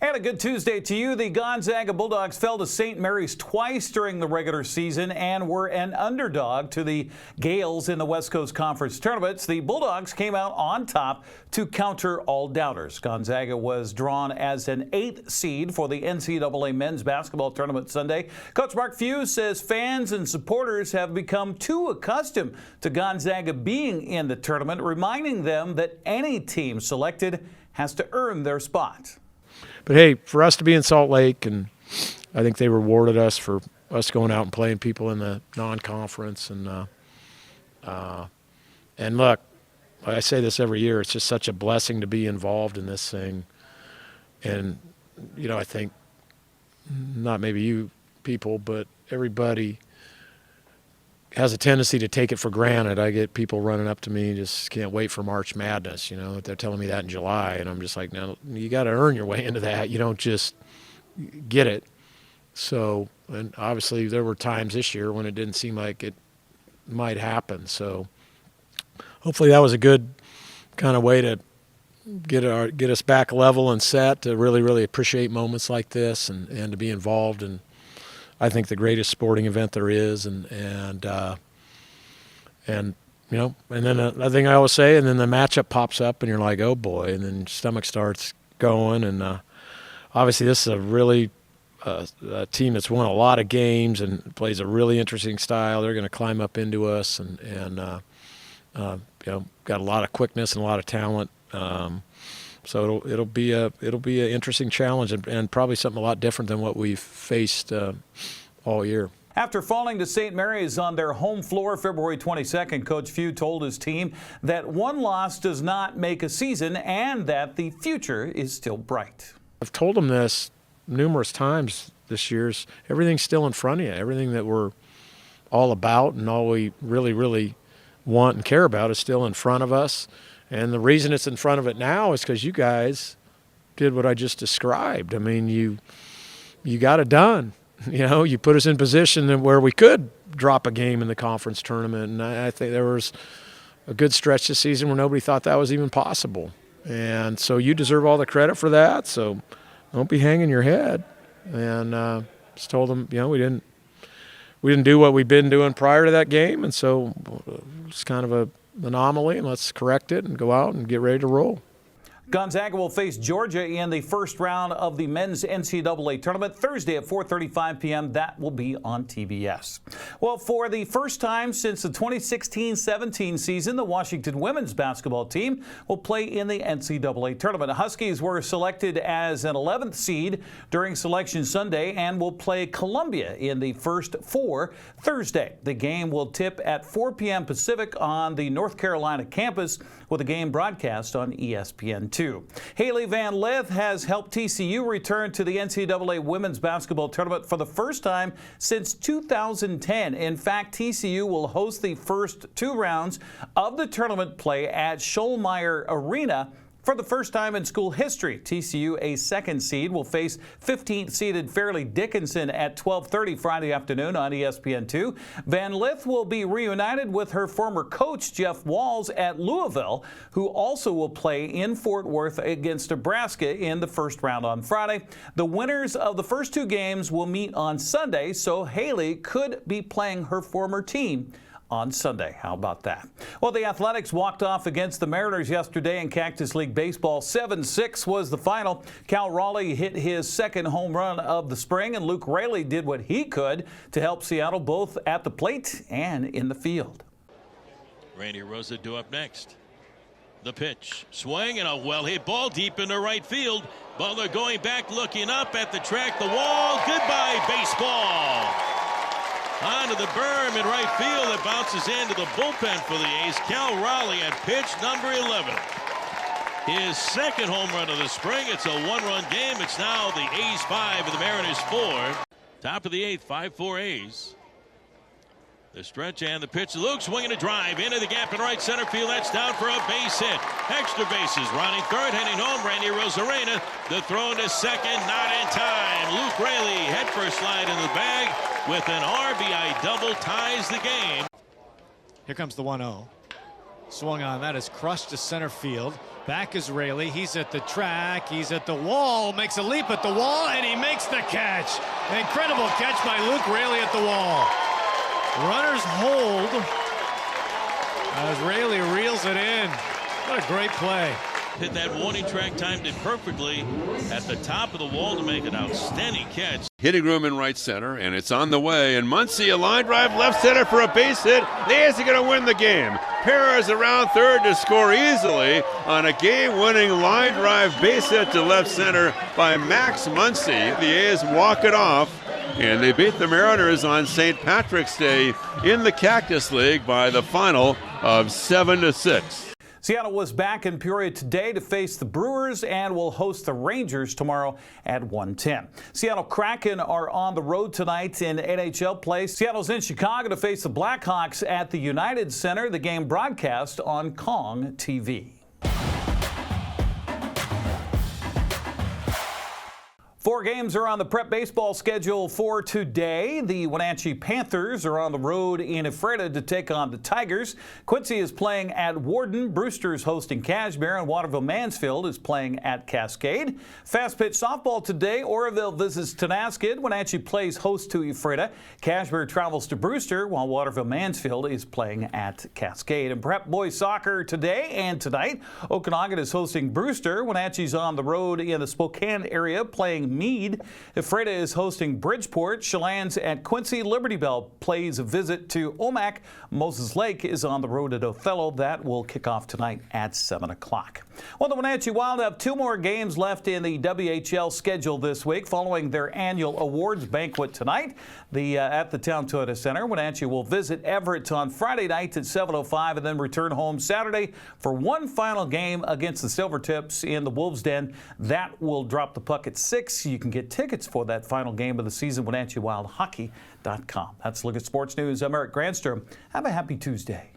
And a good Tuesday to you. The Gonzaga Bulldogs fell to St. Mary's twice during the regular season and were an underdog to the Gales in the West Coast Conference tournaments. The Bulldogs came out on top to counter all doubters. Gonzaga was drawn as an 8th seed for the NCAA men's basketball tournament Sunday. Coach Mark Few says fans and supporters have become too accustomed to Gonzaga being in the tournament, reminding them that any team selected has to earn their spot. But hey, for us to be in Salt Lake, and I think they rewarded us for us going out and playing people in the non-conference. And look, I say this every year, it's just such a blessing to be involved in this thing. And, you know, I think not maybe you people, but everybody has a tendency to take it for granted. I get people running up to me, just can't wait for March Madness. You know, they're telling me that in July, and I'm just like, no, you got to earn your way into that. You don't just get it. So, and obviously there were times this year when it didn't seem like it might happen. So hopefully that was a good kind of way to get us back level and set, to really, really appreciate moments like this and to be involved in, I think, the greatest sporting event there is, and you know, and then the thing I always say, and then the matchup pops up, and you're like, oh boy, and then your stomach starts going, and obviously this is a really a team that's won a lot of games and plays a really interesting style. They're going to climb up into us, and you know, got a lot of quickness and a lot of talent. So it'll be an interesting challenge, and probably something a lot different than what we've faced all year. After falling to St. Mary's on their home floor February 22nd, Coach Few told his team that one loss does not make a season and that the future is still bright. I've told them this numerous times this year. Everything's still in front of you. Everything that we're all about and all we really, really want and care about is still in front of us. And the reason it's in front of it now is because you guys did what I just described. I mean, you got it done. You know, you put us in position where we could drop a game in the conference tournament. And I think there was a good stretch this season where nobody thought that was even possible. And so you deserve all the credit for that. So don't be hanging your head. And just told them, you know, we didn't do what we've been doing prior to that game. And so it's kind of a anomaly, and let's correct it and go out and get ready to roll. Gonzaga will face Georgia in the first round of the men's NCAA tournament Thursday at 4:35 p.m. That will be on TBS. Well, for the first time since the 2016-17 season, the Washington women's basketball team will play in the NCAA tournament. The Huskies were selected as an 11th seed during Selection Sunday and will play Columbia in the first four Thursday. The game will tip at 4 p.m. Pacific on the North Carolina campus, with a game broadcast on ESPN2. Hailey Van Lith has helped TCU return to the NCAA women's basketball tournament for the first time since 2010. In fact, TCU will host the first two rounds of the tournament play at Schollmeyer Arena for the first time in school history. TCU, a 2nd seed, will face 15th-seeded Fairleigh Dickinson at 12:30 Friday afternoon on ESPN2. Van Lith will be reunited with her former coach, Jeff Walz, at Louisville, who also will play in Fort Worth against Nebraska in the first round on Friday. The winners of the first two games will meet on Sunday, so Hailey could be playing her former team on Sunday. How about that? Well, the Athletics walked off against the Mariners yesterday in Cactus League Baseball. 7-6 was the final. Cal Raleigh hit his second home run of the spring, and Luke Raley did what he could to help Seattle both at the plate and in the field. Randy Rosadue up next. The pitch, swing, and a well-hit ball deep into right field. Butler going back, looking up at the track, the wall. Goodbye, baseball. Onto the berm in right field. It bounces into the bullpen for the A's. Cal Raleigh at pitch number 11. His second home run of the spring. It's a one-run game. It's now the A's 5 and the Mariners 4. Top of the 8th, 5-4 A's. The stretch and the pitch. Luke swinging a drive into the gap in right center field. That's down for a base hit. Extra bases. Running third, heading home. Randy Rosarena. The throw into second, not in time. Luke Raley head first slide in the bag with an RBI double, ties the game. Here comes the 1-0. Swung on. That is crushed to center field. Back is Rayleigh. He's at the track. He's at the wall. Makes a leap at the wall, and he makes the catch. An incredible catch by Luke Rayleigh at the wall. Runners hold as Rayleigh reels it in. What a great play. Hit that warning track, timed it perfectly at the top of the wall to make an outstanding catch. Hitting room in right center, and it's on the way. And Muncy, a line drive left center for a base hit. The A's are going to win the game. Perez around third to score easily on a game-winning line drive base hit to left center by Max Muncy. The A's walk it off, and they beat the Mariners on St. Patrick's Day in the Cactus League by the final of 7-6. Seattle was back in Peoria today to face the Brewers and will host the Rangers tomorrow at 1:10. Seattle Kraken are on the road tonight in NHL play. Seattle's in Chicago to face the Blackhawks at the United Center. The game broadcast on Kong TV. 4 games are on the prep baseball schedule for today. The Wenatchee Panthers are on the road in Ephrata to take on the Tigers. Quincy is playing at Warden. Brewster's hosting Cashmere, and Waterville Mansfield is playing at Cascade. Fast pitch softball today. Oroville visits Tonasket. Wenatchee plays host to Ephrata. Cashmere travels to Brewster, while Waterville Mansfield is playing at Cascade. And prep boys soccer today and tonight. Okanagan is hosting Brewster. Wenatchee's on the road in the Spokane area playing Meade. Ephrata is hosting Bridgeport. Chelan's at Quincy. Liberty Bell plays a visit to Omak. Moses Lake is on the road at Othello. That will kick off tonight at 7 o'clock. Well, the Wenatchee Wild have 2 more games left in the WHL schedule this week following their annual awards banquet tonight at the Town Toyota Center. Wenatchee will visit Everett on Friday night at 7:05 and then return home Saturday for one final game against the Silvertips in the Wolves' Den. That will drop the puck at 6. You can get tickets for that final game of the season, WenatcheeWildHockey.com. That's a look at sports news. I'm Eric Granstrom. Have a happy Tuesday.